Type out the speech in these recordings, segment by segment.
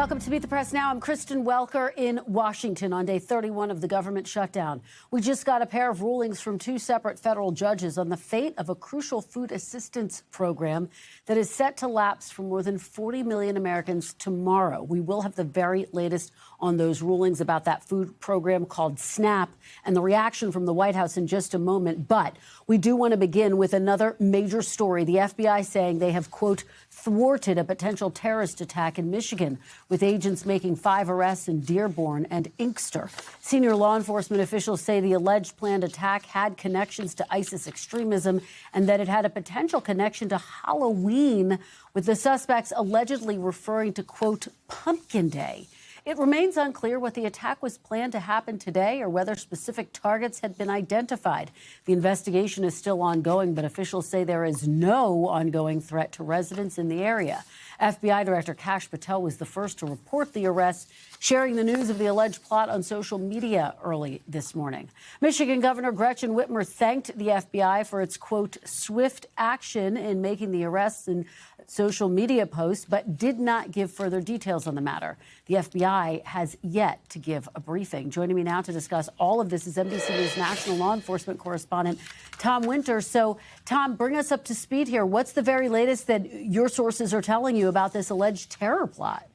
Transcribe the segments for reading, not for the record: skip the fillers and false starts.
Welcome to Meet the Press Now. I'm Kristen Welker in Washington on day 31 of the government shutdown. We just got a pair of rulings from two separate federal judges on the fate of a crucial food assistance program that is set to lapse for more than 40 million Americans tomorrow. We will have the very latest on those rulings about that food program called SNAP and the reaction from the White House in just a moment. But we do want to begin with another major story. The FBI saying they have, quote, thwarted a potential terrorist attack in Michigan, with agents making 5 arrests in Dearborn and Inkster. Senior law enforcement officials say the alleged planned attack had connections to ISIS extremism and that it had a potential connection to Halloween, with the suspects allegedly referring to, quote, Pumpkin Day. It remains unclear what the attack was planned to happen today or whether specific targets had been identified. The investigation is still ongoing, but officials say there is no ongoing threat to residents in the area. FBI Director Kash Patel was the first to report the arrest, sharing the news of the alleged plot on social media early this morning. Michigan Governor Gretchen Whitmer thanked the FBI for its, quote, swift action in making the arrests and social media posts, but did not give further details on the matter. The FBI has yet to give a briefing. Joining me now to discuss all of this is NBC News national law enforcement correspondent Tom Winter. So, Tom, bring us up to speed here. What's the very latest that your sources are telling you about this alleged terror plot?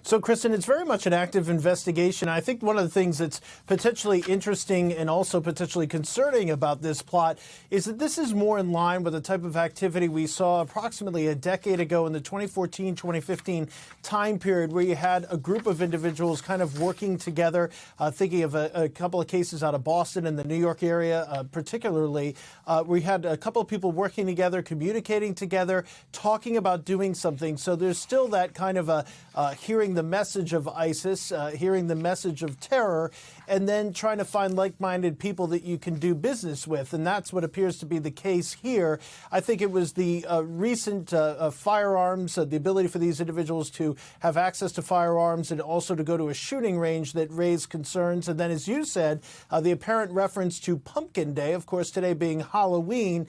So, Kristen, it's very much an active investigation. I think one of the things that's potentially interesting and also potentially concerning about this plot is that this is more in line with the type of activity we saw approximately a decade ago in the 2014-2015 time period, where you had a group of individuals kind of working together, thinking of a couple of cases out of Boston and the New York area particularly. We had a couple of people working together, communicating together, talking about doing something. So there's still that kind of hearing the message of ISIS, hearing the message of terror, and then trying to find like-minded people that you can do business with. And that's what appears to be the case here. I think it was the recent firearms, the ability for these individuals to have access to firearms and also to go to a shooting range that raised concerns. And then, as you said, the apparent reference to Pumpkin Day, of course, today being Halloween.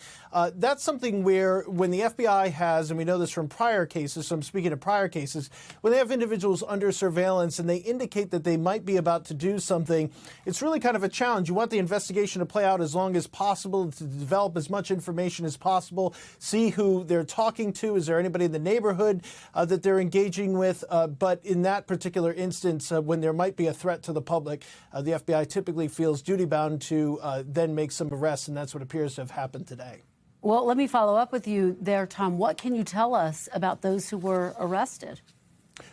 That's something where when the FBI has, and we know this from prior cases, so I'm speaking of prior cases, when they have individuals under surveillance and they indicate that they might be about to do something, it's really kind of a challenge. You want the investigation to play out as long as possible, to develop as much information as possible, see who they're talking to. Is there anybody in the neighborhood that they're engaging with? But in that particular instance, when there might be a threat to the public, the FBI typically feels duty-bound to then make some arrests, and that's what appears to have happened today. Well, let me follow up with you there, Tom. What can you tell us about those who were arrested?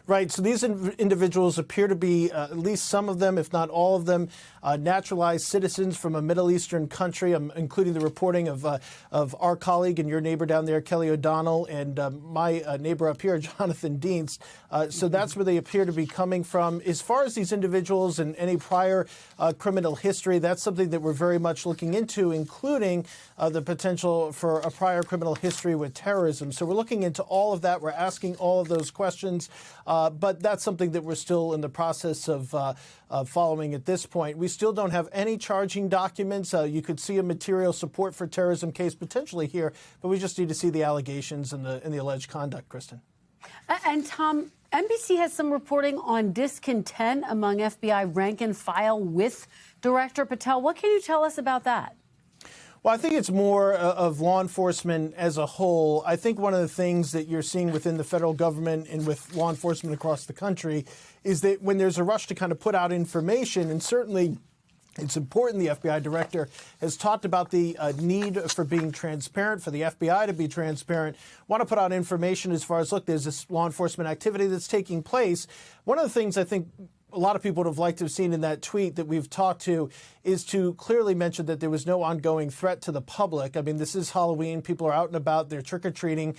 Right. So these individuals appear to be, at least some of them, if not all of them, naturalized citizens from a Middle Eastern country, including the reporting of our colleague and your neighbor down there, Kelly O'Donnell, and my neighbor up here, Jonathan Dienst. So that's where they appear to be coming from. As far as these individuals and any prior criminal history, that's something that we're very much looking into, including the potential for a prior criminal history with terrorism. So we're looking into all of that. We're asking all of those questions. But that's something that we're still in the process of following at this point. We still don't have any charging documents. You could see a material support for terrorism case potentially here, but we just need to see the allegations and the alleged conduct, Kristen. And Tom, NBC has some reporting on discontent among FBI rank and file with Director Patel. What can you tell us about that? Well, I think it's more of law enforcement as a whole. I think one of the things that you're seeing within the federal government and with law enforcement across the country is that when there's a rush to kind of put out information, and certainly it's important, the FBI director has talked about the need for being transparent, for the FBI to be transparent, want to put out information as far as, look, there's this law enforcement activity that's taking place. One of the things I think a lot of people would have liked to have seen in that tweet that we've talked to is to clearly mention that there was no ongoing threat to the public. I mean, this is Halloween. People are out and about. They're trick-or-treating.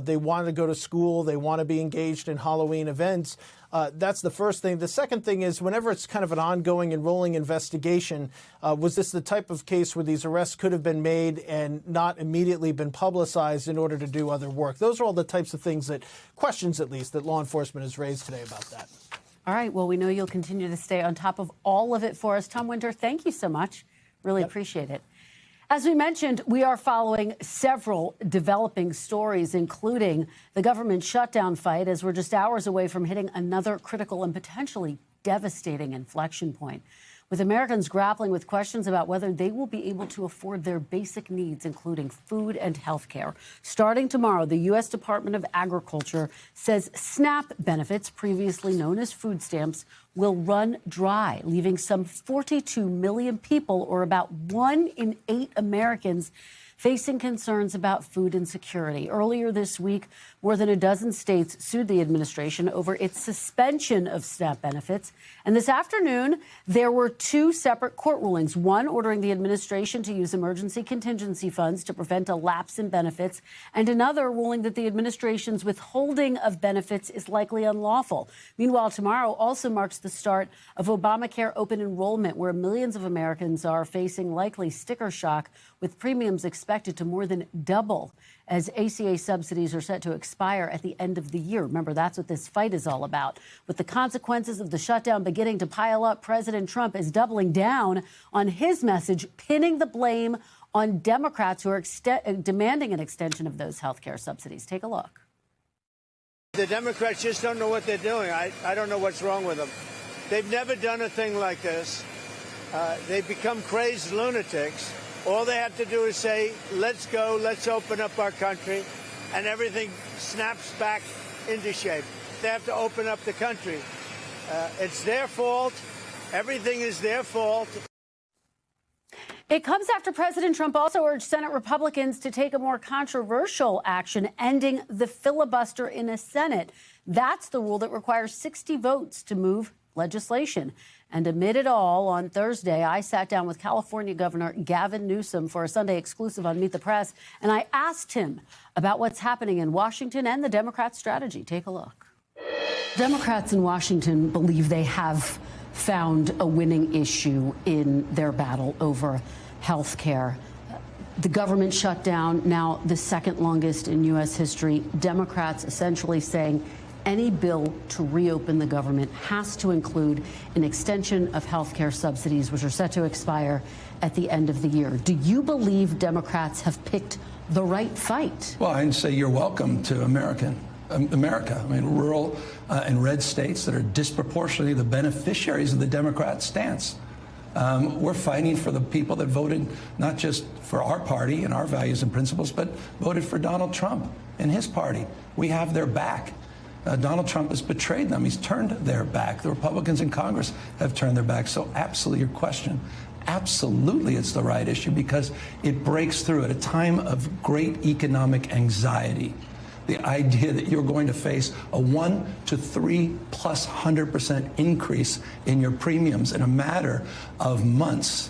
They want to go to school. They want to be engaged in Halloween events. That's the first thing. The second thing is, whenever it's kind of an ongoing and rolling investigation, was this the type of case where these arrests could have been made and not immediately been publicized in order to do other work? Those are all the types of things that, questions at least, that law enforcement has raised today about that. All right. Well, we know you'll continue to stay on top of all of it for us. Tom Winter, thank you so much. Really appreciate it. As we mentioned, we are following several developing stories, including the government shutdown fight, as we're just hours away from hitting another critical and potentially devastating inflection point, with Americans grappling with questions about whether they will be able to afford their basic needs, including food and health care. Starting tomorrow, the U.S. Department of Agriculture says SNAP benefits, previously known as food stamps, will run dry, leaving some 42 million people, or about 1 in 8 Americans, facing concerns about food insecurity. Earlier this week, more than a dozen states sued the administration over its suspension of SNAP benefits. And this afternoon, there were 2 separate court rulings, one ordering the administration to use emergency contingency funds to prevent a lapse in benefits, and another ruling that the administration's withholding of benefits is likely unlawful. Meanwhile, tomorrow also marks the start of Obamacare open enrollment, where millions of Americans are facing likely sticker shock, with premiums expected to more than double as ACA subsidies are set to expire at the end of the year. Remember, that's what this fight is all about. With the consequences of the shutdown beginning to pile up, President Trump is doubling down on his message, pinning the blame on Democrats who are demanding an extension of those health care subsidies. Take a look. The Democrats just don't know what they're doing. I don't know what's wrong with them. They've never done a thing like this. They've become crazed lunatics. All they have to do is say, let's go, let's open up our country, and everything snaps back into shape. They have to open up the country. It's their fault. Everything is their fault. It comes after President Trump also urged Senate Republicans to take a more controversial action, ending the filibuster in the Senate. That's the rule that requires 60 votes to move legislation. And amid it all, on Thursday, I sat down with California Governor Gavin Newsom for a Sunday exclusive on Meet the Press, and I asked him about what's happening in Washington and the Democrat strategy. Take a look. Democrats in Washington believe they have found a winning issue in their battle over health care. The government shutdown, now the second longest in U.S. history. Democrats essentially saying any bill to reopen the government has to include an extension of health care subsidies, which are set to expire at the end of the year. Do you believe Democrats have picked the right fight? Well, I'd say you're welcome to America. I mean, rural and red states that are disproportionately the beneficiaries of the Democrat stance. We're fighting for the people that voted not just for our party and our values and principles, but voted for Donald Trump and his party. We have their back. Donald Trump has betrayed them. He's turned their back. The Republicans in Congress have turned their back. So absolutely, your question, absolutely it's the right issue because it breaks through at a time of great economic anxiety. The idea that you're going to face a 1 to 3+100% increase in your premiums in a matter of months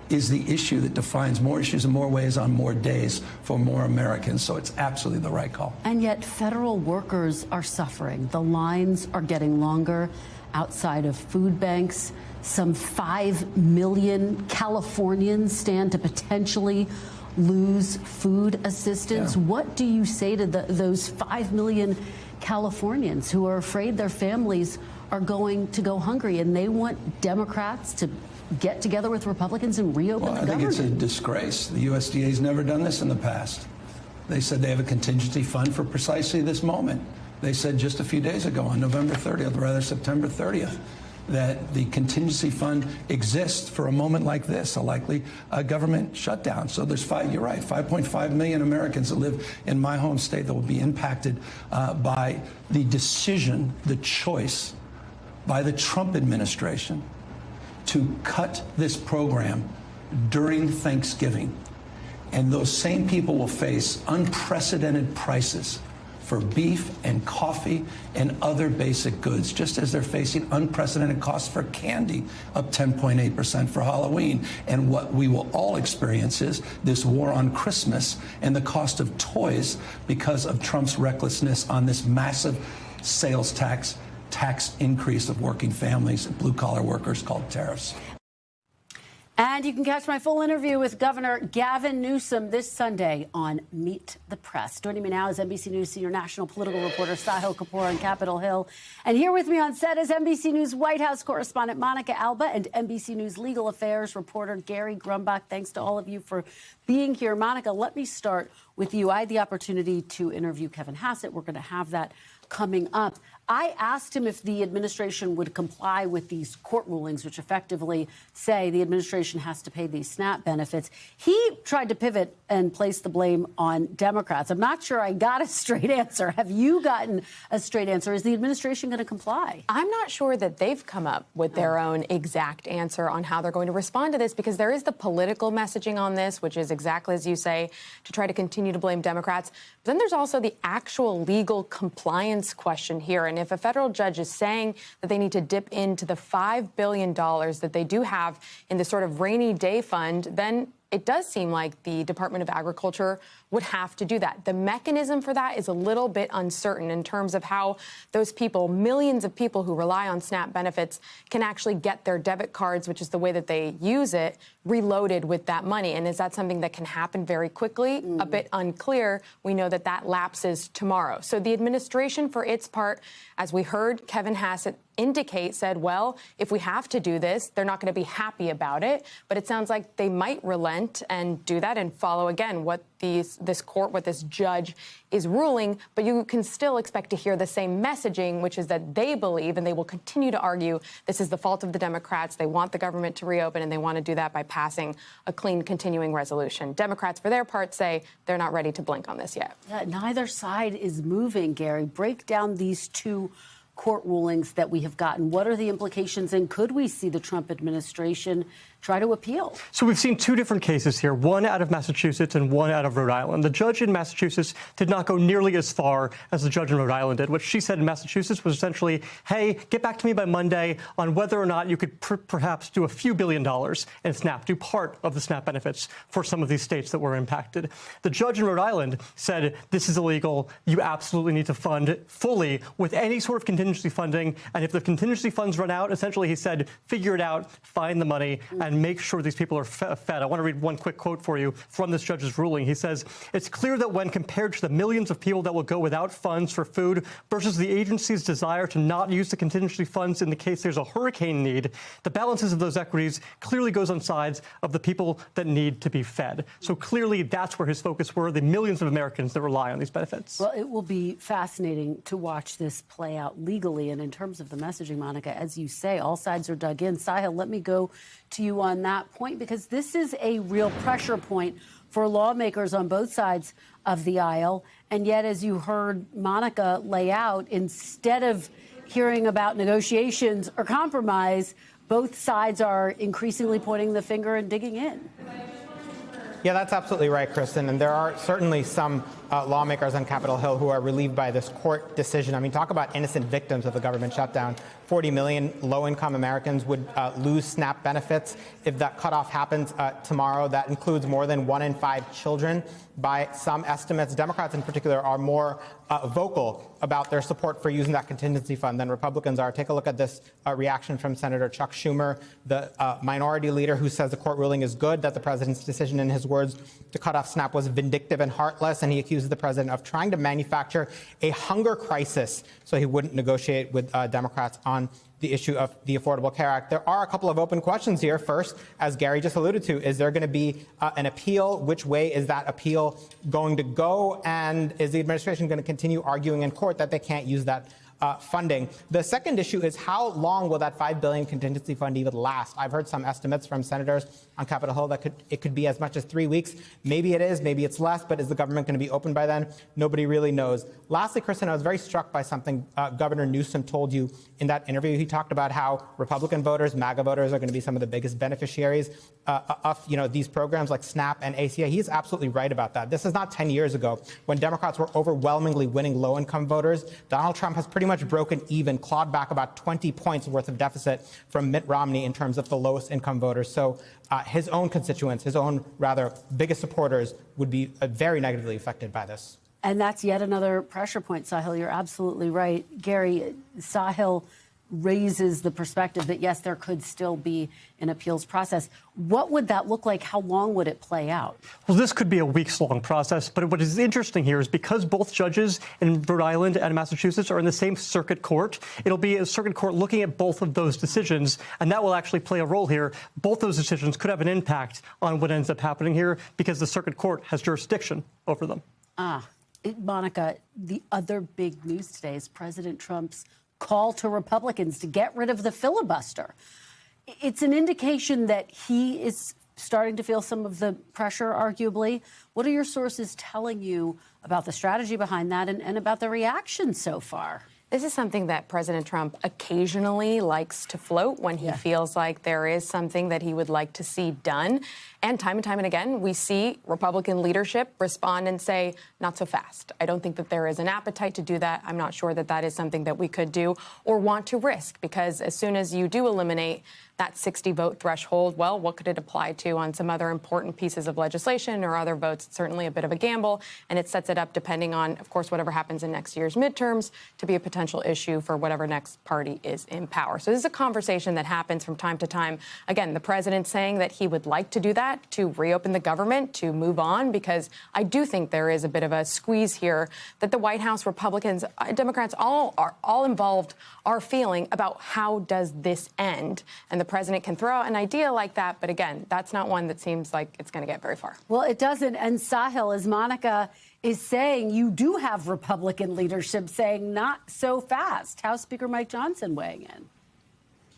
is the issue that defines more issues in more ways on more days for more Americans. So it's absolutely the right call. And yet federal workers are suffering. The lines are getting longer outside of food banks. Some 5 million Californians stand to potentially lose food assistance. Yeah. What do you say to those 5 million Californians who are afraid their families are going to go hungry and they want Democrats to get together with Republicans and reopen the government? I think it's a disgrace. The USDA has never done this in the past. They said they have a contingency fund for precisely this moment. They said just a few days ago on November 30th, rather September 30th, that the contingency fund exists for a moment like this, a likely government shutdown. So there's you're right, 5.5 million Americans that live in my home state that will be impacted by the decision, the choice by the Trump administration to cut this program during Thanksgiving. And those same people will face unprecedented prices for beef and coffee and other basic goods, just as they're facing unprecedented costs for candy, up 10.8% for Halloween. And what we will all experience is this war on Christmas and the cost of toys because of Trump's recklessness on this massive sales tax increase of working families and blue-collar workers called tariffs. And you can catch my full interview with Governor Gavin Newsom this Sunday on Meet the Press. Joining me now is NBC News senior national political reporter Sahil Kapoor on Capitol Hill. And here with me on set is NBC News White House correspondent Monica Alba and NBC News legal affairs reporter Gary Grumbach. Thanks to all of you for being here. Monica, let me start with you. I had the opportunity to interview Kevin Hassett. We're going to have that coming up. I asked him if the administration would comply with these court rulings, which effectively say the administration has to pay these SNAP benefits. He tried to pivot and place the blame on Democrats. I'm not sure I got a straight answer. Have you gotten a straight answer? Is the administration going to comply? I'm not sure that they've come up with their own exact answer on how they're going to respond to this, because there is the political messaging on this, which is exactly as you say, to try to continue to blame Democrats. But then there's also the actual legal compliance question here. And if a federal judge is saying that they need to dip into the $5 billion that they do have in this sort of rainy day fund, then it does seem like the Department of Agriculture would have to do that. The mechanism for that is a little bit uncertain in terms of how those people, millions of people who rely on SNAP benefits, can actually get their debit cards, which is the way that they use it, reloaded with that money. And is that something that can happen very quickly? A bit unclear. We know that that lapses tomorrow. So the administration, for its part, as we heard Kevin Hassett indicate, said, well, if we have to do this, they're not going to be happy about it. But it sounds like they might relent and do that and follow, again, what this court, what this judge is ruling. But you can still expect to hear the same messaging, which is that they believe, and they will continue to argue, this is the fault of the Democrats. They want the government to reopen, and they want to do that by passing a clean continuing resolution. Democrats, for their part, say they're not ready to blink on this yet. Neither side is moving, Gary. Break down these two court rulings that we have gotten. What are the implications, and could we see the Trump administration try to appeal? So we've seen two different cases here, one out of Massachusetts and one out of Rhode Island. The judge in Massachusetts did not go nearly as far as the judge in Rhode Island did. What she said in Massachusetts was essentially, hey, get back to me by Monday on whether or not you could perhaps do a few $1 billion in SNAP, do part of the SNAP benefits for some of these states that were impacted. The judge in Rhode Island said, this is illegal. You absolutely need to fund fully with any sort of contingency funding. And if the contingency funds run out, essentially, he said, figure it out, find the money, and make sure these people are fed. I want to read one quick quote for you from this judge's ruling. He says, it's clear that when compared to the millions of people that will go without funds for food versus the agency's desire to not use the contingency funds in the case there's a hurricane need, the balances of those equities clearly goes on sides of the people that need to be fed. So clearly that's where his focus were, the millions of Americans that rely on these benefits. Well, it will be fascinating to watch this play out legally. And in terms of the messaging, Monica, as you say, all sides are dug in. Sahil, let me go to you on that point, because this is a real pressure point for lawmakers on both sides of the aisle. And yet, as you heard Monica lay out, instead of hearing about negotiations or compromise, both sides are increasingly pointing the finger and digging in. Yeah, that's absolutely right, Kristen. And there are certainly some lawmakers on Capitol Hill who are relieved by this court decision. I mean, talk about innocent victims of the government shutdown. 40 million low-income Americans would lose SNAP benefits if that cutoff happens tomorrow. That includes more than 1 in 5 children. By some estimates, Democrats in particular are more vocal about their support for using that contingency fund than Republicans are. Take a look at this reaction from Senator Chuck Schumer, the minority leader, who says the court ruling is good, that the president's decision, in his words, to cut off SNAP was vindictive and heartless, and he accuses the president of trying to manufacture a hunger crisis so he wouldn't negotiate with Democrats on the issue of the Affordable Care Act. There are a couple of open questions here. First, as Gary just alluded to, is there going to be an appeal? Which way is that appeal going to go? And is the administration going to continue arguing in court that they can't use that funding? The second issue is, how long will that $5 billion contingency fund even last? I've heard some estimates from senators on Capitol Hill that it could be as much as 3 weeks. Maybe it is, maybe it's less, but is the government going to be open by then? Nobody really knows. Lastly, Kristen, I was very struck by something Governor Newsom told you in that interview. He talked about how Republican voters, MAGA voters, are going to be some of the biggest beneficiaries of these programs like SNAP and ACA. He's absolutely right about that. This is not 10 years ago when Democrats were overwhelmingly winning low-income voters. Donald Trump has pretty much broken even, clawed back about 20 points worth of deficit from Mitt Romney in terms of the lowest income voters. So his own constituents, his own rather biggest supporters, would be very negatively affected by this. And that's yet another pressure point, Sahil. You're absolutely right. Gary, Sahil raises the perspective that, yes, there could still be an appeals process. What would that look like? How long would it play out? Well, this could be a weeks-long process, but what is interesting here is because both judges in Rhode Island and Massachusetts are in the same circuit court, it'll be a circuit court looking at both of those decisions, and that will actually play a role here. Both those decisions could have an impact on what ends up happening here because the circuit court has jurisdiction over them. Monica, the other big news today is President Trump's call to Republicans to get rid of the filibuster. It's an indication that he is starting to feel some of the pressure, arguably. What are your sources telling you about the strategy behind that and about the reaction so far? This is something that President Trump occasionally likes to float when he feels like there is something that he would like to see done. And time and again, we see Republican leadership respond and say, not so fast. I don't think that there is an appetite to do that. I'm not sure that that is something that we could do or want to risk, because as soon as you do eliminate that 60-vote threshold, well, what could it apply to on some other important pieces of legislation or other votes? It's certainly a bit of a gamble, and it sets it up, depending on, of course, whatever happens in next year's midterms, to be a potential issue for whatever next party is in power. So this is a conversation that happens from time to time. Again, the president saying that he would like to do that, to reopen the government, to move on, because I do think there is a bit of a squeeze here that the White House, Republicans, Democrats, all involved are feeling about how does this end. And the president can throw out an idea like that, but again, that's not one that seems like it's going to get very far. Well, it doesn't. And Sahil, as Monica is saying, you do have Republican leadership saying not so fast. House Speaker Mike Johnson weighing in.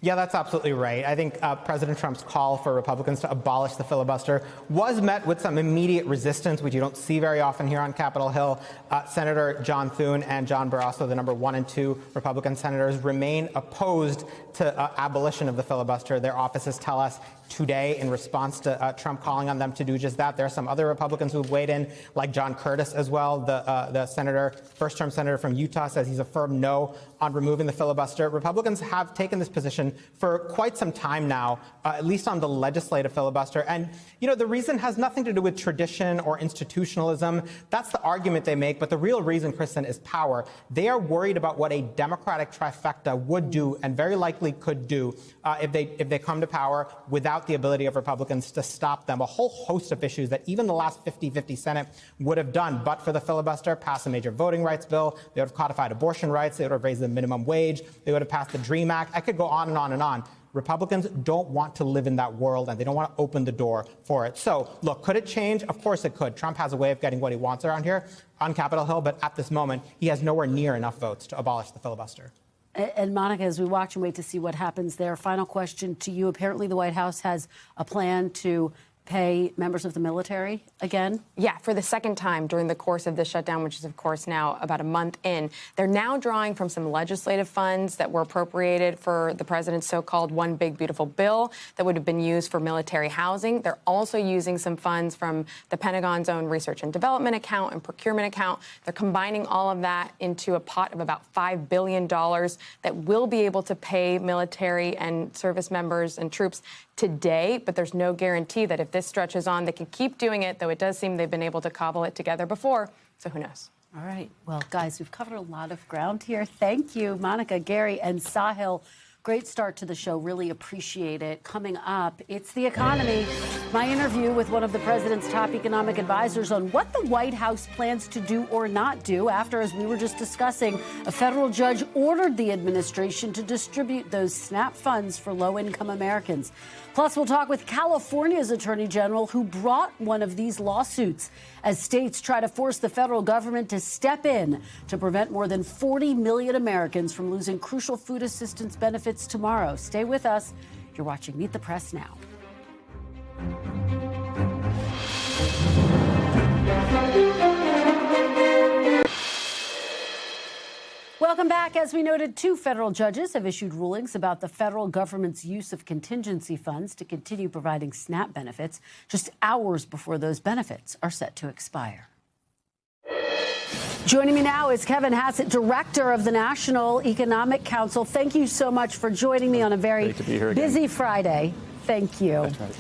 Yeah, that's absolutely right. I think President Trump's call for Republicans to abolish the filibuster was met with some immediate resistance, which you don't see very often here on Capitol Hill. Senator John Thune and John Barrasso, the number 1 and 2 Republican senators, remain opposed to abolition of the filibuster. Their offices tell us today, in response to Trump calling on them to do just that. There are some other Republicans who've weighed in, like John Curtis as well, the senator, first-term senator from Utah, says he's a firm no on removing the filibuster. Republicans have taken this position for quite some time now, at least on the legislative filibuster. And, you know, the reason has nothing to do with tradition or institutionalism. That's the argument they make. But the real reason, Kristen, is power. They are worried about what a Democratic trifecta would do and very likely could do if they come to power without the ability of Republicans to stop them. A whole host of issues that even the last 50-50 Senate would have done, but for the filibuster, passed a major voting rights bill. They would have codified abortion rights. They would have raised the minimum wage. They would have passed the DREAM Act. I could go on and on and on. Republicans don't want to live in that world, and they don't want to open the door for it. So, look, could it change? Of course it could. Trump has a way of getting what he wants around here on Capitol Hill, but at this moment, he has nowhere near enough votes to abolish the filibuster. And Monica, as we watch and wait to see what happens there, final question to you. Apparently the White House has a plan to pay members of the military again? Yeah, for the second time during the course of this shutdown, which is, of course, now about a month in. They're now drawing from some legislative funds that were appropriated for the president's so-called One Big Beautiful Bill that would have been used for military housing. They're also using some funds from the Pentagon's own research and development account and procurement account. They're combining all of that into a pot of about $5 billion that will be able to pay military and service members and troops today, but there's no guarantee that if this stretches on, they can keep doing it, though it does seem they've been able to cobble it together before, so who knows? All right. Well, guys, we've covered a lot of ground here. Thank you, Monica, Gary, and Sahil. Great start to the show. Really appreciate it. Coming up, it's the economy. My interview with one of the president's top economic advisors on what the White House plans to do or not do after, as we were just discussing, a federal judge ordered the administration to distribute those SNAP funds for low-income Americans. Plus, we'll talk with California's Attorney General, who brought one of these lawsuits as states try to force the federal government to step in to prevent more than 40 million Americans from losing crucial food assistance benefits tomorrow. Stay with us. You're watching Meet the Press Now. Welcome back. As we noted, 2 federal judges have issued rulings about the federal government's use of contingency funds to continue providing SNAP benefits just hours before those benefits are set to expire. Joining me now is Kevin Hassett, Director of the National Economic Council. Thank you so much for joining me on a very busy Friday. Thank you. That's right.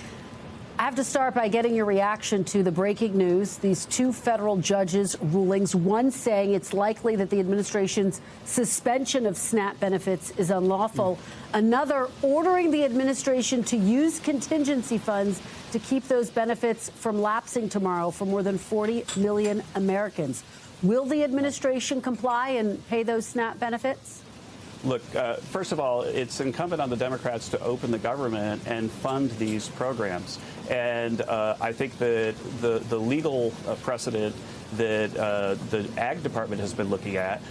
I have to start by getting your reaction to the breaking news. These two federal judges' rulings, one saying it's likely that the administration's suspension of SNAP benefits is unlawful, another ordering the administration to use contingency funds to keep those benefits from lapsing tomorrow for more than 40 million Americans. Will the administration comply and pay those SNAP benefits? Look, first of all, it's incumbent on the Democrats to open the government and fund these programs. And I think that the legal precedent that the Ag Department has been looking at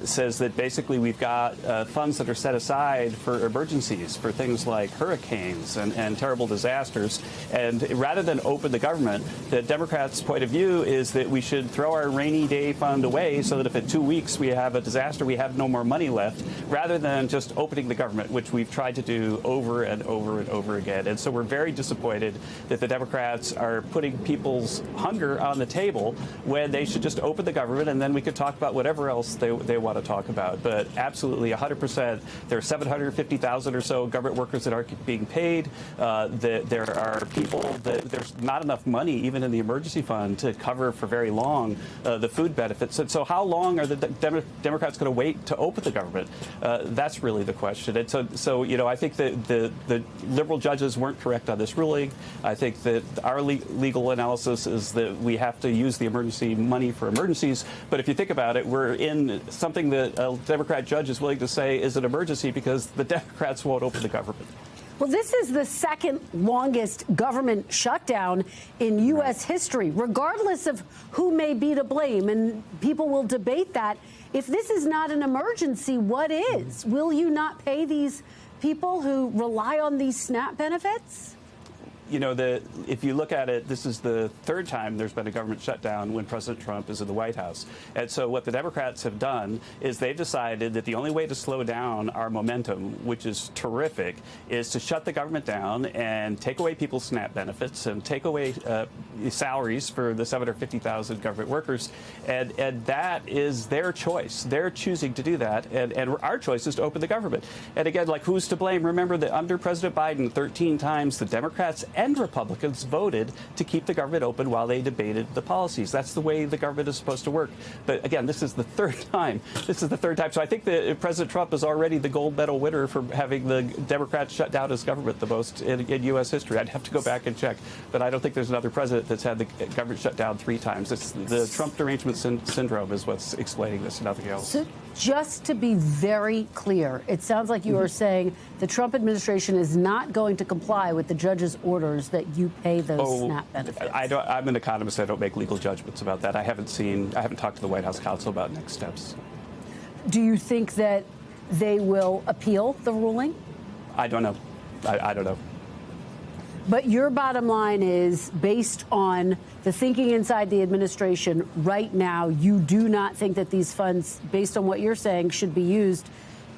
says that basically we've got funds that are set aside for emergencies, for things like hurricanes and terrible disasters. And rather than open the government, the Democrats' point of view is that we should throw our rainy day fund away so that if in 2 weeks we have a disaster, we have no more money left, rather than just opening the government, which we've tried to do over and over and over again. And so we're very disappointed that the Democrats are putting people's hunger on the table when they should just open the government, and then we could talk about whatever else they want to talk about. But absolutely, 100%, there are 750,000 or so government workers that aren't being paid. There are people that there's not enough money, even in the emergency fund, to cover for very long the food benefits. And so how long are the Democrats going to wait to open the government? That's really the question. And so you know, I think that the liberal judges weren't correct on this ruling. I think that our legal analysis is that we have to use the emergency money for emergencies. But if you think about it, we're in something that a Democrat judge is willing to say is an emergency because the Democrats won't open the government. Well, this is the second longest government shutdown in U.S. history, regardless of who may be to blame. And people will debate that. If this is not an emergency, what is? Will you not pay these people who rely on these SNAP benefits? You know, if you look at it, this is the third time there's been a government shutdown when President Trump is in the White House. And so what the Democrats have done is they've decided that the only way to slow down our momentum, which is terrific, is to shut the government down and take away people's SNAP benefits and take away salaries for the 750,000 government workers. And that is their choice. They're choosing to do that. And our choice is to open the government. And again, like, who's to blame? Remember that under President Biden, 13 times the Democrats and Republicans voted to keep the government open while they debated the policies. That's the way the government is supposed to work. But again, this is the third time. This is the third time. So I think that President Trump is already the gold medal winner for having the Democrats shut down his government the most in U.S. history. I'd have to go back and check. But I don't think there's another president that's had the government shut down 3 times. It's the Trump derangement syndrome is what's explaining this, nothing else. So just to be very clear, it sounds like you are saying the Trump administration is not going to comply with the judge's orders that you pay those SNAP benefits. I'm an economist. I don't make legal judgments about that. I haven't talked to the White House counsel about next steps. Do you think that they will appeal the ruling? I don't know. I don't know. But your bottom line is, based on the thinking inside the administration right now, you do not think that these funds, based on what you're saying, should be used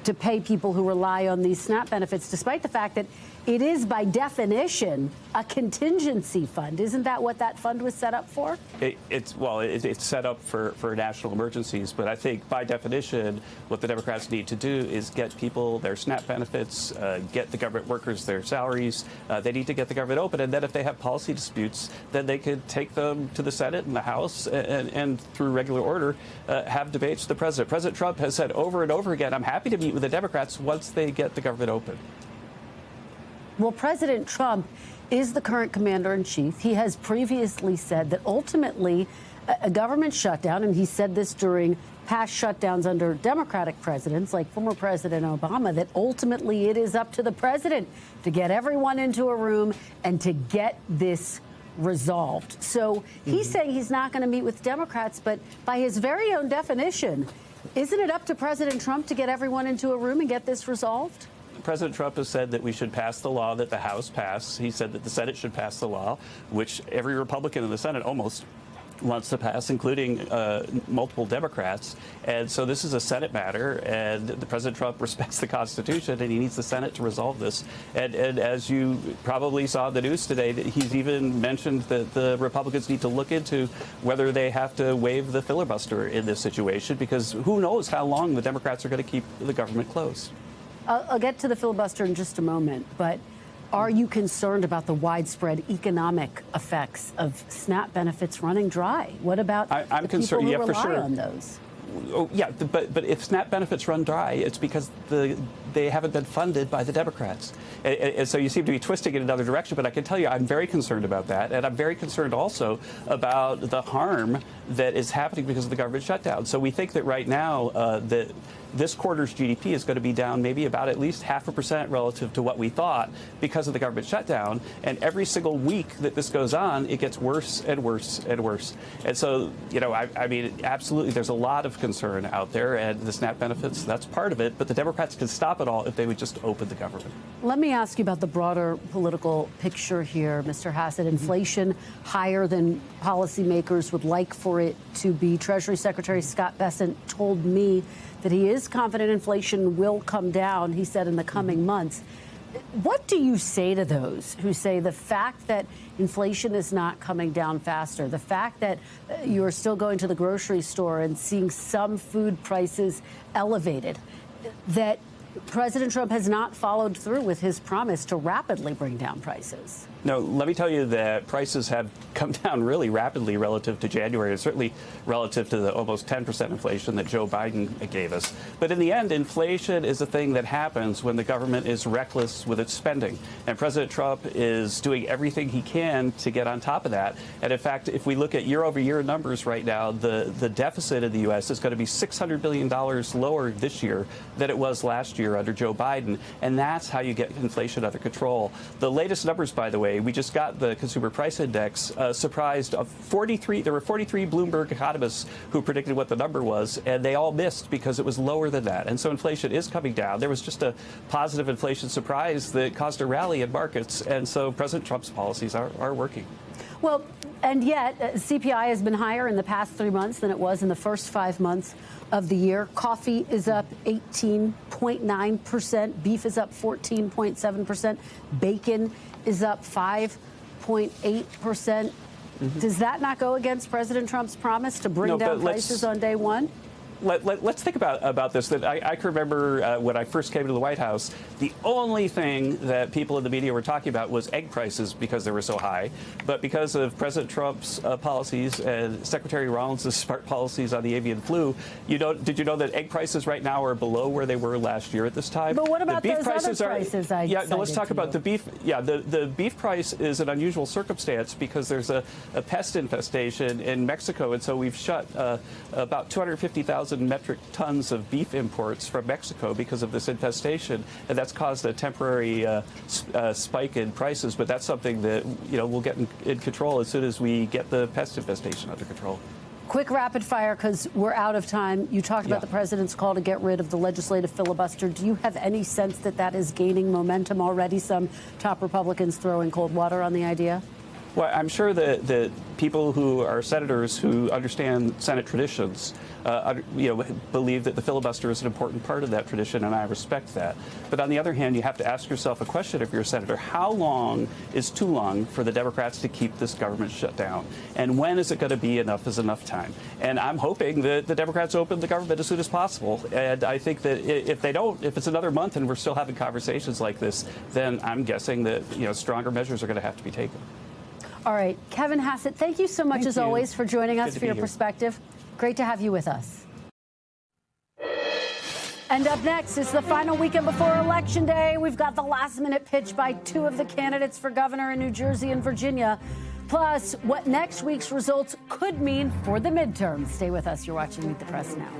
to pay people who rely on these SNAP benefits, despite the fact that it is, by definition, a contingency fund. Isn't that what that fund was set up for? It's set up for national emergencies. But I think, by definition, what the Democrats need to do is get people their SNAP benefits, get the government workers their salaries. They need to get the government open. And then if they have policy disputes, then they could take them to the Senate and the House and through regular order, have debates with the president. President Trump has said over and over again, I'm happy to meet with the Democrats once they get the government open. Well, President Trump is the current commander-in-chief. He has previously said that ultimately a government shutdown, and he said this during past shutdowns under Democratic presidents like former President Obama, that ultimately it is up to the president to get everyone into a room and to get this resolved. So he's saying he's not going to meet with Democrats, but by his very own definition, isn't it up to President Trump to get everyone into a room and get this resolved? President Trump has said that we should pass the law that the House passed. He said that the Senate should pass the law, which every Republican in the Senate almost wants to pass, including multiple Democrats. And so this is a Senate matter, and the President Trump respects the Constitution, and he needs the Senate to resolve this. And as you probably saw in the news today, that he's even mentioned that the Republicans need to look into whether they have to waive the filibuster in this situation, because who knows how long the Democrats are going to keep the government closed. I'll get to the filibuster in just a moment, but Are you concerned about the widespread economic effects of SNAP benefits running dry? What about I'm the concerned, people who yeah, for rely sure. on those? Oh, yeah, but if SNAP benefits run dry, it's because they haven't been funded by the Democrats. And so you seem to be twisting in another direction, but I can tell you I'm very concerned about that. And I'm very concerned also about the harm that is happening because of the government shutdown. So we think that right now that this quarter's GDP is going to be down maybe about at least 0.5% relative to what we thought because of the government shutdown. And every single week that this goes on, it gets worse and worse and worse. And so, you know, I mean, absolutely, there's a lot of concern out there, and the SNAP benefits, that's part of it. But the Democrats can stop it all if they would just open the government. Let me ask you about the broader political picture here, Mr. Hassett. Inflation higher than policymakers would like for it to be. Treasury Secretary Scott Bessent told me that he is confident inflation will come down, he said, in the coming months. What do you say to those who say the fact that inflation is not coming down faster, the fact that you're still going to the grocery store and seeing some food prices elevated, that President Trump has not followed through with his promise to rapidly bring down prices? No, let me tell you that prices have come down really rapidly relative to January, and certainly relative to the almost 10% inflation that Joe Biden gave us. But in the end, inflation is a thing that happens when the government is reckless with its spending. And President Trump is doing everything he can to get on top of that. And in fact, if we look at year-over-year numbers right now, the deficit in the U.S. is going to be $600 billion lower this year than it was last year under Joe Biden. And that's how you get inflation under control. The latest numbers, by the way, we just got the Consumer Price Index, surprised of 43. There were 43 Bloomberg economists who predicted what the number was, and they all missed because it was lower than that. And so inflation is coming down. There was just a positive inflation surprise that caused a rally in markets. And so President Trump's policies are working. Well, and yet CPI has been higher in the past 3 months than it was in the first 5 months of the year. Coffee is up 18.9%. Beef is up 14.7%. Bacon is up 5.8%. Does that not go against President Trump's promise to bring down prices on day one? Let's think about this. That I can remember when I first came to the White House, the only thing that people in the media were talking about was egg prices because they were so high. But because of President Trump's policies and Secretary Rollins' smart policies on the avian flu, did you know that egg prices right now are below where they were last year at this time? But what about the beef those prices other prices? Let's talk about the beef. Yeah, the beef price is an unusual circumstance because there's a pest infestation in Mexico, and so we've shut about 250,000 metric tons of beef imports from Mexico because of this infestation, and that's caused a temporary spike in prices. But that's something that we'll get in control as soon as we get the pest infestation under control. Quick rapid fire, because we're out of time. You talked about the president's call to get rid of the legislative filibuster. Do you have any sense that that is gaining momentum already? Some top Republicans throwing cold water on the idea? Well, I'm sure that people who are senators who understand Senate traditions, believe that the filibuster is an important part of that tradition, and I respect that. But on the other hand, you have to ask yourself a question if you're a senator. How long is too long for the Democrats to keep this government shut down? And when is it going to be enough is enough time? And I'm hoping that the Democrats open the government as soon as possible. And I think that if they don't, if it's another month and we're still having conversations like this, then I'm guessing that, stronger measures are going to have to be taken. All right. Kevin Hassett, thank you so much, as always, for joining us, for your perspective. Great to have you with us. And up next is the final weekend before Election Day. We've got the last-minute pitch by two of the candidates for governor in New Jersey and Virginia. Plus, what next week's results could mean for the midterms. Stay with us. You're watching Meet the Press Now.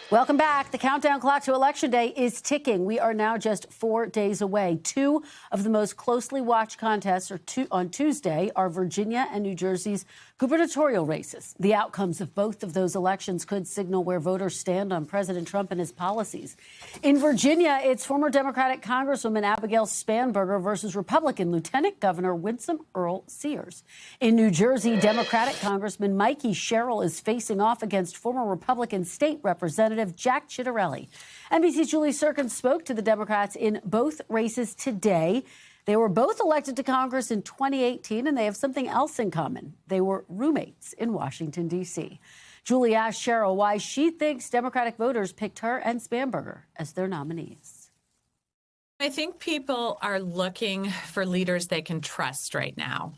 Welcome back. The countdown clock to Election Day is ticking. We are now just 4 days away. Two of the most closely watched contests on Tuesday are Virginia and New Jersey's gubernatorial races. The outcomes of both of those elections could signal where voters stand on President Trump and his policies. In Virginia, it's former Democratic Congresswoman Abigail Spanberger versus Republican Lieutenant Governor Winsome Earl Sears. In New Jersey, Democratic Congressman Mikey Sherrill is facing off against former Republican State Representative Jack Ciattarelli. NBC's Julie Serkin spoke to the Democrats in both races today. They were both elected to Congress in 2018, and they have something else in common. They were roommates in Washington, D.C. Julie asked Cheryl why she thinks Democratic voters picked her and Spanberger as their nominees. I think people are looking for leaders they can trust right now.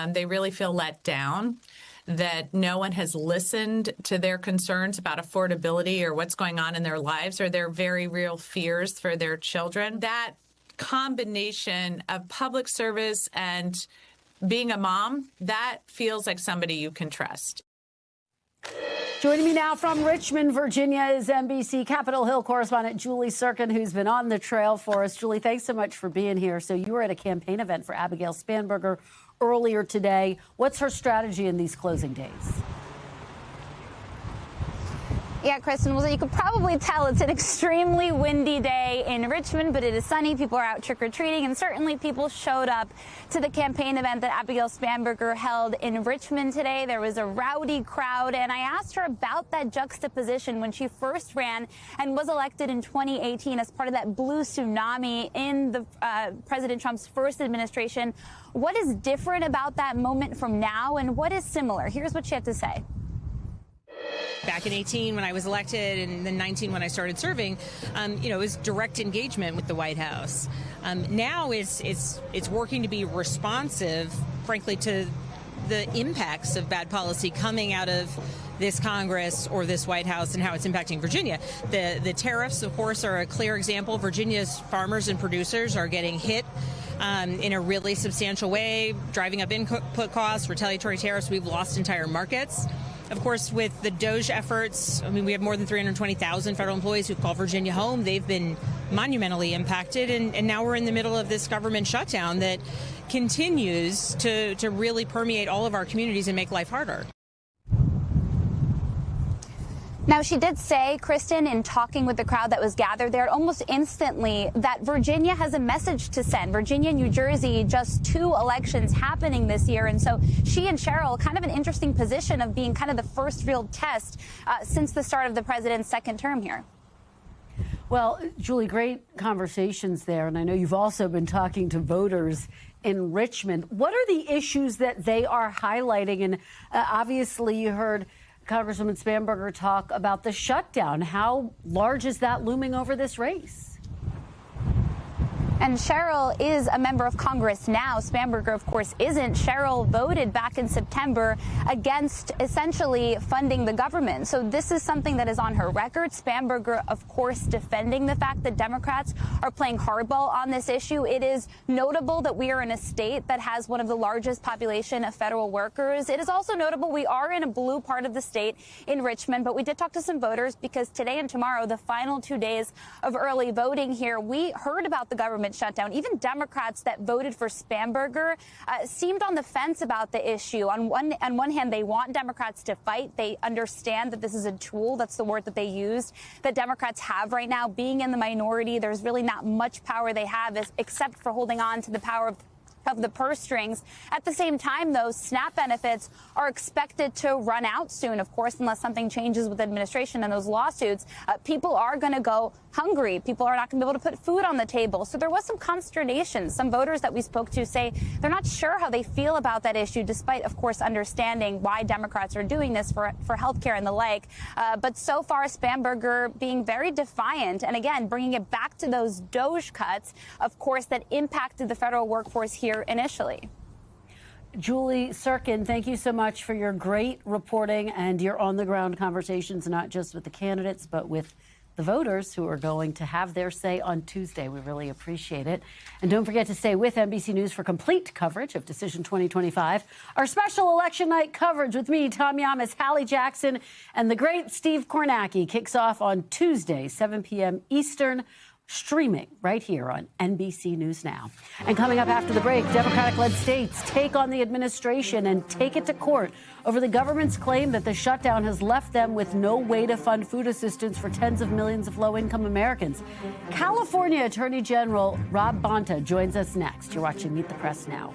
They really feel let down that no one has listened to their concerns about affordability or what's going on in their lives or their very real fears for their children. That combination of public service and being a mom, that feels like somebody you can trust. Joining me now from Richmond, Virginia, is NBC Capitol Hill correspondent Julie Sirkin, who's been on the trail for us. Julie, thanks so much for being here. So you were at a campaign event for Abigail Spanberger earlier today. What's her strategy in these closing days? Yeah, Kristen, well, you could probably tell it's an extremely windy day in Richmond, but it is sunny. People are out trick-or-treating, and certainly people showed up to the campaign event that Abigail Spanberger held in Richmond today. There was a rowdy crowd, and I asked her about that juxtaposition when she first ran and was elected in 2018 as part of that blue tsunami in the President Trump's first administration. What is different about that moment from now, and what is similar? Here's what she had to say. Back in 18 when I was elected and then 19 when I started serving, it was direct engagement with the White House. Now it's working to be responsive, frankly, to the impacts of bad policy coming out of this Congress or this White House and how it's impacting Virginia. The tariffs, of course, are a clear example. Virginia's farmers and producers are getting hit in a really substantial way, driving up input costs, retaliatory tariffs. We've lost entire markets. Of course, with the DOGE efforts, we have more than 320,000 federal employees who call Virginia home. They've been monumentally impacted, and now we're in the middle of this government shutdown that continues to really permeate all of our communities and make life harder. Now, she did say, Kristen, in talking with the crowd that was gathered there almost instantly, that Virginia has a message to send. Virginia and New Jersey, just 2 elections happening this year. And so she and Cheryl, kind of an interesting position of being kind of the first real test since the start of the president's second term here. Well, Julie, great conversations there. And I know you've also been talking to voters in Richmond. What are the issues that they are highlighting? And obviously, you heard Congresswoman Spanberger talk about the shutdown. How large is that looming over this race? And Cheryl is a member of Congress now. Spanberger, of course, isn't. Cheryl voted back in September against essentially funding the government. So this is something that is on her record. Spanberger, of course, defending the fact that Democrats are playing hardball on this issue. It is notable that we are in a state that has one of the largest population of federal workers. It is also notable we are in a blue part of the state in Richmond, but we did talk to some voters because today and tomorrow, the final 2 days of early voting here, we heard about the government shutdown. Even Democrats that voted for Spanberger seemed on the fence about the issue. On one hand, they want Democrats to fight. They understand that this is a tool, that's the word that they used, that Democrats have right now. Being in the minority, there's really not much power they have except for holding on to the power of the purse strings. At the same time, though, SNAP benefits are expected to run out soon, of course, unless something changes with administration and those lawsuits. People are going to go hungry. People are not going to be able to put food on the table. So there was some consternation. Some voters that we spoke to say they're not sure how they feel about that issue, despite, of course, understanding why Democrats are doing this for health care and the like. But so far, Spanberger being very defiant and, again, bringing it back to those DOGE cuts, of course, that impacted the federal workforce here initially. Julie Sirkin, thank you so much for your great reporting and your on-the-ground conversations, not just with the candidates, but with the voters who are going to have their say on Tuesday. We really appreciate it. And don't forget to stay with NBC News for complete coverage of Decision 2025. Our special election night coverage with me, Tom Yamas, Hallie Jackson, and the great Steve Kornacki kicks off on Tuesday, 7 p.m. Eastern, streaming right here on NBC News Now. And coming up after the break, Democratic-led states take on the administration and take it to court over the government's claim that the shutdown has left them with no way to fund food assistance for tens of millions of low-income Americans. California Attorney General Rob Bonta joins us next. You're watching Meet the Press now.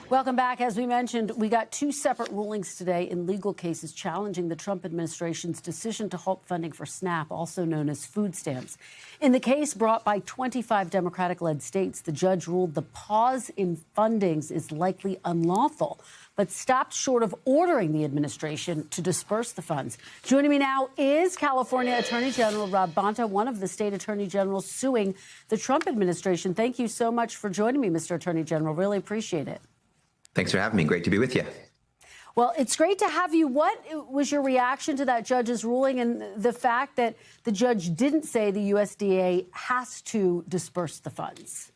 Welcome back. As we mentioned, we got two separate rulings today in legal cases challenging the Trump administration's decision to halt funding for SNAP, also known as food stamps. In the case brought by 25 Democratic-led states, the judge ruled the pause in fundings is likely unlawful, but stopped short of ordering the administration to disperse the funds. Joining me now is California Attorney General Rob Bonta, one of the state attorney generals suing the Trump administration. Thank you so much for joining me, Mr. Attorney General. Really appreciate it. Thanks for having me. Great to be with you. Well, it's great to have you. What was your reaction to that judge's ruling and the fact that the judge didn't say the USDA has to disperse the funds?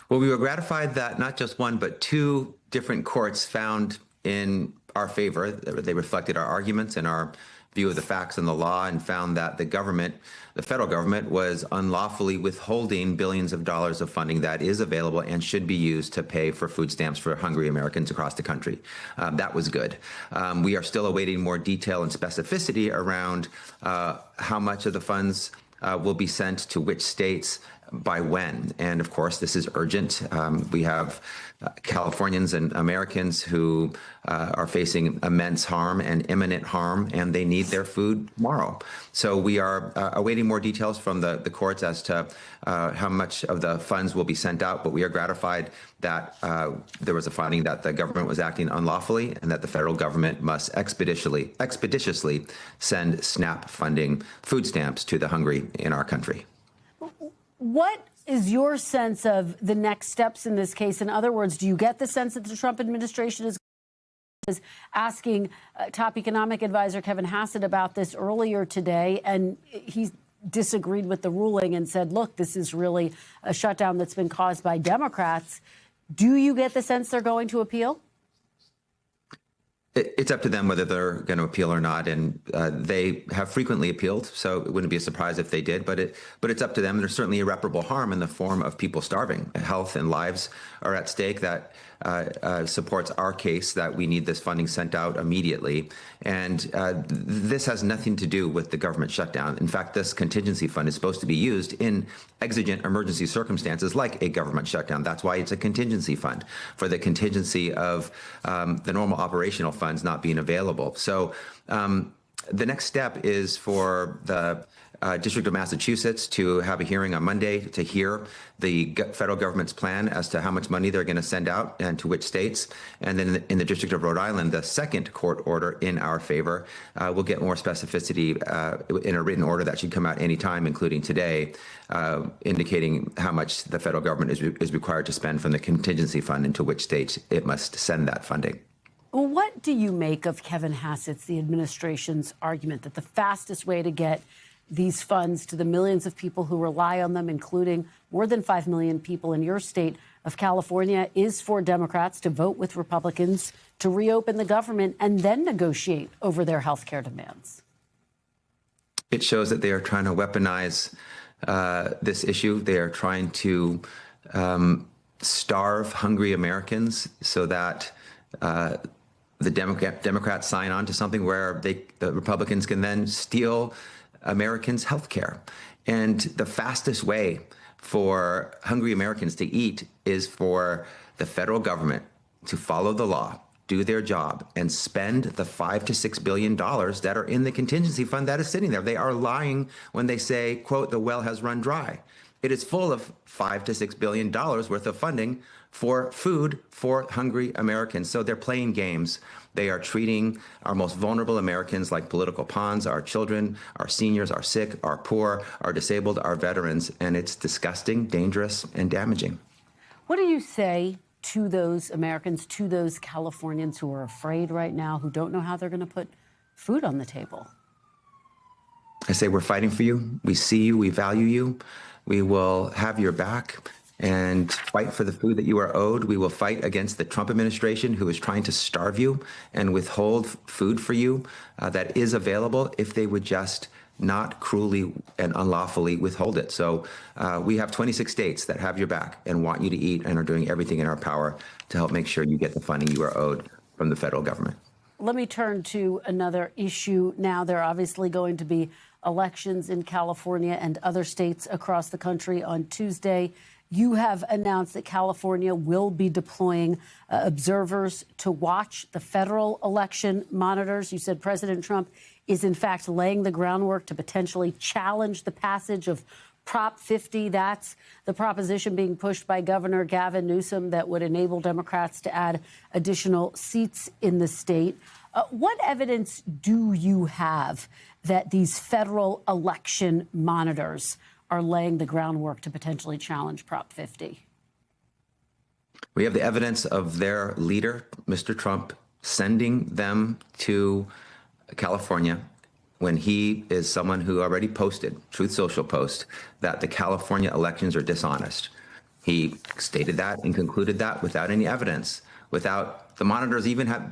Well, we were gratified that not just one, but two different courts found in our favor. They reflected our arguments and our view of the facts and the law, and found that the government, the federal government, was unlawfully withholding billions of dollars of funding that is available and should be used to pay for food stamps for hungry Americans across the country. That was good. We are still awaiting more detail and specificity around how much of the funds will be sent to which states by when. And of course, this is urgent. We have Californians and Americans who are facing immense harm and imminent harm, and they need their food tomorrow. So we are awaiting more details from the courts as to how much of the funds will be sent out. But we are gratified that there was a finding that the government was acting unlawfully and that the federal government must expeditiously send SNAP funding food stamps to the hungry in our country. What is your sense of the next steps in this case? In other words, do you get the sense that the Trump administration is asking top economic advisor Kevin Hassett about this earlier today, and he disagreed with the ruling and said, look, this is really a shutdown that's been caused by Democrats. Do you get the sense they're going to appeal? It's up to them whether they're going to appeal or not, and they have frequently appealed, so it wouldn't be a surprise if they did. But it's up to them. There's certainly irreparable harm in the form of people starving. Health and lives are at stake. That supports our case that we need this funding sent out immediately. And this has nothing to do with the government shutdown. In fact, this contingency fund is supposed to be used in exigent emergency circumstances like a government shutdown. That's why it's a contingency fund, for the contingency of the normal operational funds not being available. So the next step is for the District of Massachusetts to have a hearing on Monday to hear the federal government's plan as to how much money they're going to send out and to which states. And then in the District of Rhode Island, the second court order in our favor will get more specificity in a written order that should come out anytime, including today, indicating how much the federal government is required to spend from the contingency fund and to which states it must send that funding. Well, what do you make of Kevin Hassett's, the administration's argument that the fastest way to get these funds to the millions of people who rely on them, including more than 5 million people in your state of California, is for Democrats to vote with Republicans to reopen the government and then negotiate over their health care demands? It shows that they are trying to weaponize this issue. They are trying to starve hungry Americans so that the Democrats sign on to something where the Republicans can then steal Americans' health care. And the fastest way for hungry Americans to eat is for the federal government to follow the law, do their job, and spend the $5 to $6 billion that are in the contingency fund that is sitting there. They are lying when they say, quote, the well has run dry. It is full of $5 to $6 billion worth of funding for food for hungry Americans. So they're playing games. They are treating our most vulnerable Americans like political pawns, our children, our seniors, our sick, our poor, our disabled, our veterans, and it's disgusting, dangerous, and damaging. What do you say to those Americans, to those Californians who are afraid right now, who don't know how they're going to put food on the table? I say we're fighting for you. We see you. We value you. We will have your back and fight for the food that you are owed. We will fight against the Trump administration, who is trying to starve you and withhold food for you that is available if they would just not cruelly and unlawfully withhold it. So we have 26 states that have your back and want you to eat and are doing everything in our power to help make sure you get the funding you are owed from the federal government. Let me turn to another issue now. There are obviously going to be elections in California and other states across the country on Tuesday You have announced that California will be deploying observers to watch the federal election monitors. You said President Trump is, in fact, laying the groundwork to potentially challenge the passage of Prop 50. That's the proposition being pushed by Governor Gavin Newsom that would enable Democrats to add additional seats in the state. What evidence do you have that these federal election monitors are laying the groundwork to potentially challenge Prop 50? We have the evidence of their leader, Mr. Trump, sending them to California when he is someone who already posted, Truth Social post, that the California elections are dishonest. He stated that and concluded that without any evidence, without the monitors even have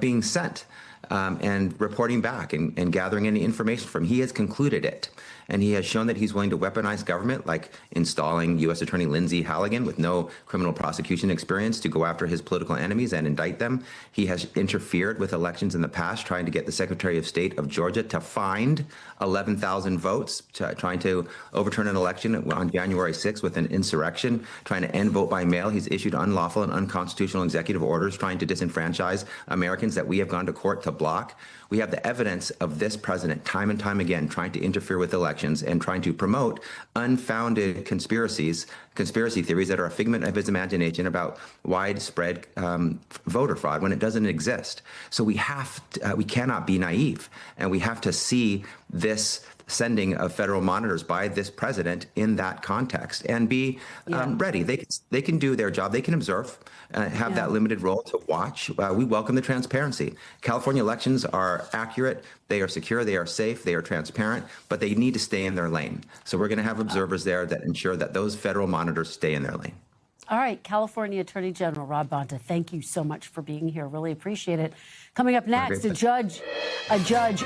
being sent and reporting back and gathering any information from. He has concluded it. And he has shown that he's willing to weaponize government, like installing U.S. Attorney Lindsey Halligan with no criminal prosecution experience to go after his political enemies and indict them. He has interfered with elections in the past, trying to get the Secretary of State of Georgia to find 11,000 votes, trying to overturn an election on January 6th with an insurrection, trying to end vote by mail. He's issued unlawful and unconstitutional executive orders trying to disenfranchise Americans that we have gone to court to block. We have the evidence of this president time and time again trying to interfere with elections and trying to promote unfounded conspiracy theories that are a figment of his imagination about widespread voter fraud when it doesn't exist. So we cannot be naive, and we have to see this sending of federal monitors by this president in that context and be ready. They can do their job. They can observe, have that limited role to watch. We welcome the transparency. California elections are accurate. They are secure. They are safe. They are transparent, but they need to stay in their lane. So we're going to have observers there that ensure that those federal monitors stay in their lane. All right, California Attorney General Rob Bonta, thank you so much for being here. Really appreciate it. Coming up next, a judge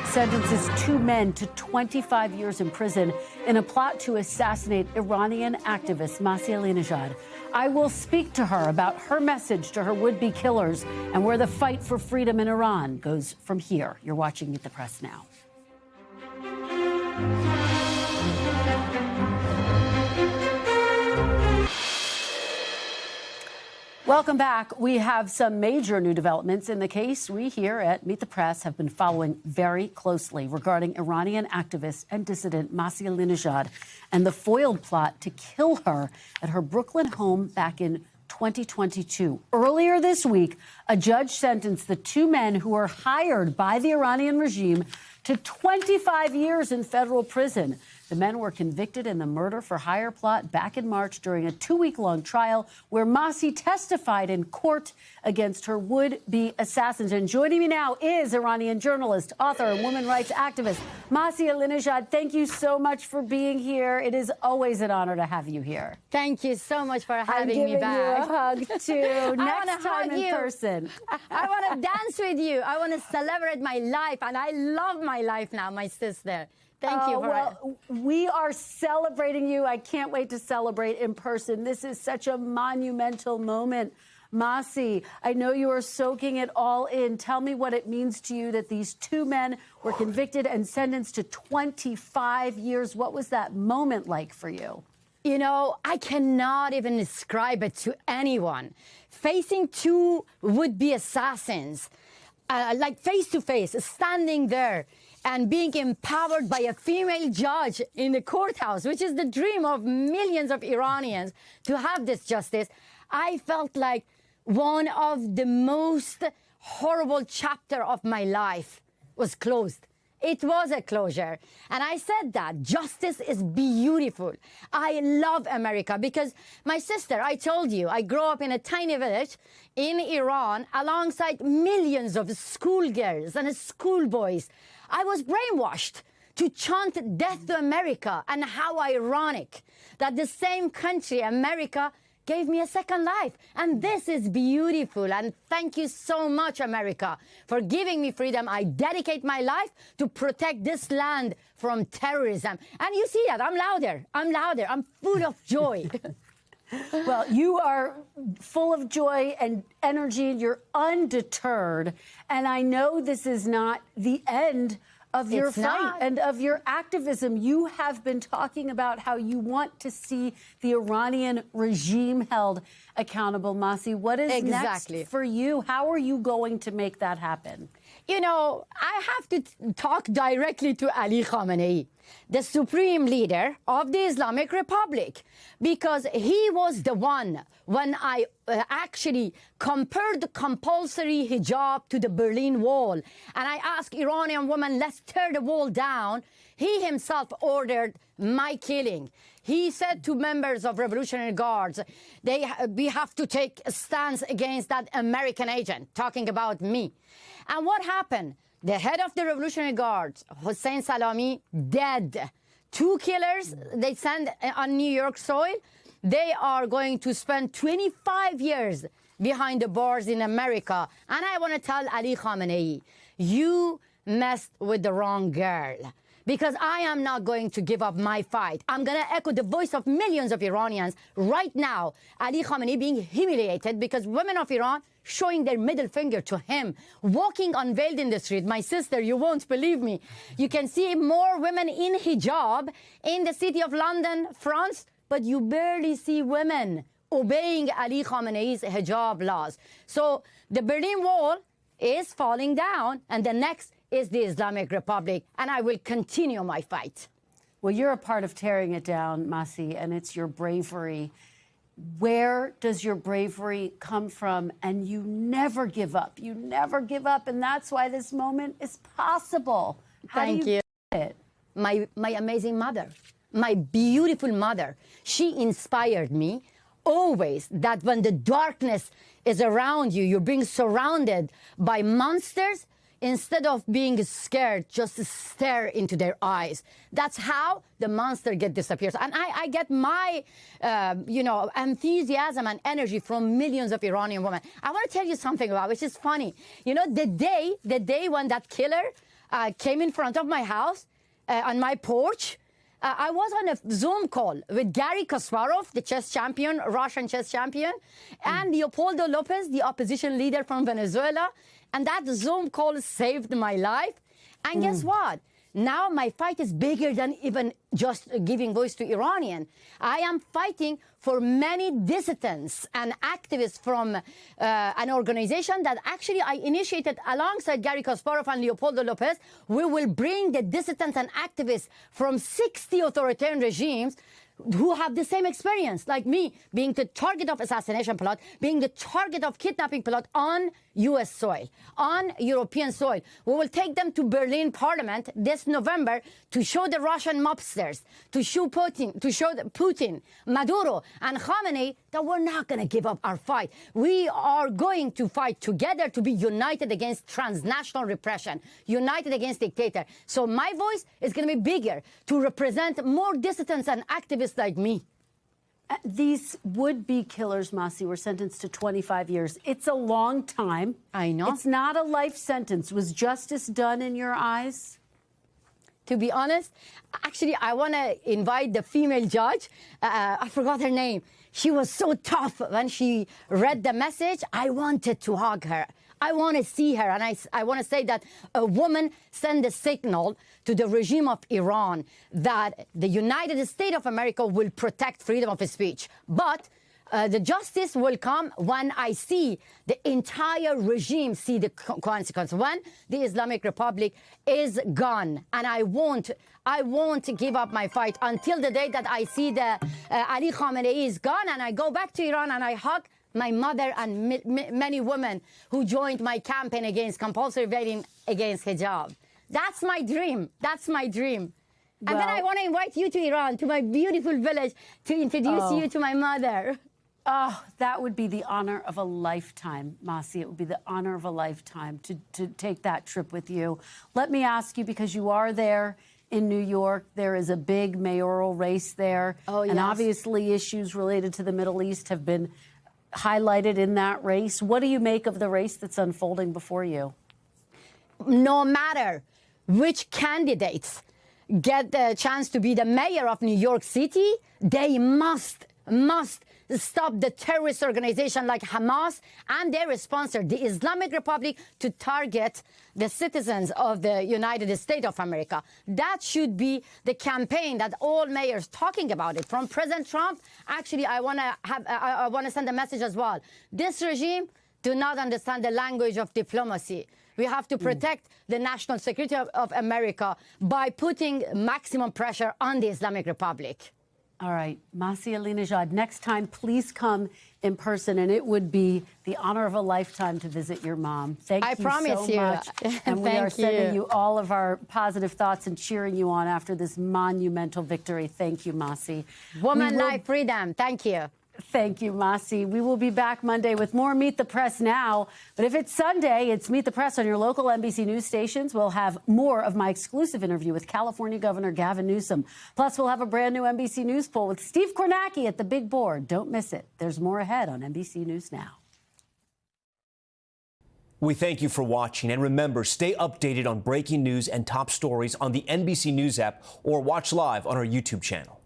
sentences 2 men to 25 years in prison in a plot to assassinate Iranian activist Masih Alinejad. I will speak to her about her message to her would-be killers and where the fight for freedom in Iran goes from here. You're watching Meet the Press now. Welcome back. We have some major new developments in the case we here at Meet the Press have been following very closely regarding Iranian activist and dissident Masih Alinejad and the foiled plot to kill her at her Brooklyn home back in 2022. Earlier this week, a judge sentenced the 2 men who were hired by the Iranian regime to 25 years in federal prison. The men were convicted in the murder for hire plot back in March during a 2-week-long trial where Masih testified in court against her would-be assassins. And joining me now is Iranian journalist, author, and women's rights activist Masih Alinejad. Thank you so much for being here. It is always an honor to have you here. Thank you so much for having me back. I'm giving you a hug, too. Next time in person. I want to dance with you. I want to celebrate my life, and I love my life now, my sister. Thank you. Well, we are celebrating you. I can't wait to celebrate in person. This is such a monumental moment. Masih, I know you are soaking it all in. Tell me what it means to you that these 2 men were convicted and sentenced to 25 years. What was that moment like for you? You know, I cannot even describe it to anyone. Facing 2 would-be assassins, like face to face, standing there, and being empowered by a female judge in the courthouse, which is the dream of millions of Iranians to have this justice, I felt like one of the most horrible chapter of my life was closed. It was a closure. And I said that justice is beautiful. I love America because my sister, I told you, I grew up in a tiny village in Iran alongside millions of schoolgirls and schoolboys. I was brainwashed to chant death to America, and how ironic that the same country, America, gave me a second life. And this is beautiful. And thank you so much, America, for giving me freedom. I dedicate my life to protect this land from terrorism. And you see that. I'm louder. I'm full of joy. Well, you are full of joy and energy. You're undeterred. And I know this is not the end of your It's fight not. and of your activism. You have been talking about how you want to see the Iranian regime held accountable. Masi, what is Exactly. next for you? How are you going to make that happen? You know, I have to talk directly to Ali Khamenei, the supreme leader of the Islamic Republic, because he was the one when I actually compared compulsory hijab to the Berlin Wall, and I asked Iranian women, let's tear the wall down. He himself ordered my killing. He said to members of Revolutionary Guards, we have to take a stance against that American agent, talking about me. And what happened? The head of the Revolutionary Guards, Hossein Salami, dead. 2 killers they sent on New York soil. They are going to spend 25 years behind the bars in America. And I want to tell Ali Khamenei, you messed with the wrong girl. Because I am not going to give up my fight. I'm going to echo the voice of millions of Iranians right now. Ali Khamenei being humiliated because women of Iran showing their middle finger to him, walking unveiled in the street. My sister, you won't believe me. You can see more women in hijab in the city of London, France, but you barely see women obeying Ali Khamenei's hijab laws. So the Berlin Wall is falling down, and the next is the Islamic Republic, and I will continue my fight. Well, you're a part of tearing it down, Masi, and it's your bravery. Where does your bravery come from? And you never give up. You never give up, and that's why this moment is possible. How Thank do you you. do it? My amazing mother, my beautiful mother, she inspired me always that when the darkness is around you, you're being surrounded by monsters, instead of being scared, just stare into their eyes. That's how the monster disappears. And I get my, enthusiasm and energy from millions of Iranian women. I want to tell you something about, which is funny. You know, the day when that killer came in front of my house, on my porch, I was on a Zoom call with Garry Kasparov, the chess champion, Russian chess champion, and Leopoldo Lopez, the opposition leader from Venezuela. And that Zoom call saved my life. And guess what? Now my fight is bigger than even just giving voice to Iranian. I am fighting for many dissidents and activists from an organization that actually I initiated alongside Garry Kasparov and Leopoldo Lopez. We will bring the dissidents and activists from 60 authoritarian regimes who have the same experience, like me, being the target of assassination plot, being the target of kidnapping plot on U.S. soil, on European soil. We will take them to Berlin Parliament this November to show the Russian mobsters, to show Putin, Maduro, and Khamenei that we're not going to give up our fight. We are going to fight together to be united against transnational repression, united against dictator. So my voice is going to be bigger to represent more dissidents and activists like me. These would-be killers, Masi, were sentenced to 25 years. It's a long time. I know. It's not a life sentence. Was justice done in your eyes? To be honest, actually, I want to invite the female judge. I forgot her name. She was so tough when she read the message. I wanted to hug her. I want to see her. And I want to say that a woman sent a signal to the regime of Iran that the United States of America will protect freedom of speech. But the justice will come when I see the entire regime see the consequence, when the Islamic Republic is gone. And I won't give up my fight until the day that I see the Ali Khamenei is gone, and I go back to Iran and I hug my mother and many women who joined my campaign against compulsory veiling against hijab. That's my dream. That's my dream. And then I want to invite you to Iran, to my beautiful village, to introduce you to my mother. Oh, that would be the honor of a lifetime, Masi. It would be the honor of a lifetime to take that trip with you. Let me ask you, because you are there in New York, there is a big mayoral race there. Oh, yes. And obviously issues related to the Middle East have been highlighted in that race. What do you make of the race that's unfolding before you? No matter which candidates get the chance to be the mayor of New York City, they must stop the terrorist organization like Hamas and their sponsor, the Islamic Republic, to target the citizens of the United States of America. That should be the campaign that all mayors talking about it. From President Trump, actually, I want to send a message as well. This regime do not understand the language of diplomacy. We have to protect the national security of America by putting maximum pressure on the Islamic Republic. All right, Masih Alinejad, next time, please come in person, and it would be the honor of a lifetime to visit your mom. Thank you promise so much. And we are sending you all of our positive thoughts and cheering you on after this monumental victory. Thank you, Masih. Woman, life, freedom. Thank you. Thank you, Masih. We will be back Monday with more Meet the Press Now. But if it's Sunday, it's Meet the Press on your local NBC News stations. We'll have more of my exclusive interview with California Governor Gavin Newsom. Plus, we'll have a brand new NBC News poll with Steve Kornacki at the big board. Don't miss it. There's more ahead on NBC News Now. We thank you for watching. And remember, stay updated on breaking news and top stories on the NBC News app or watch live on our YouTube channel.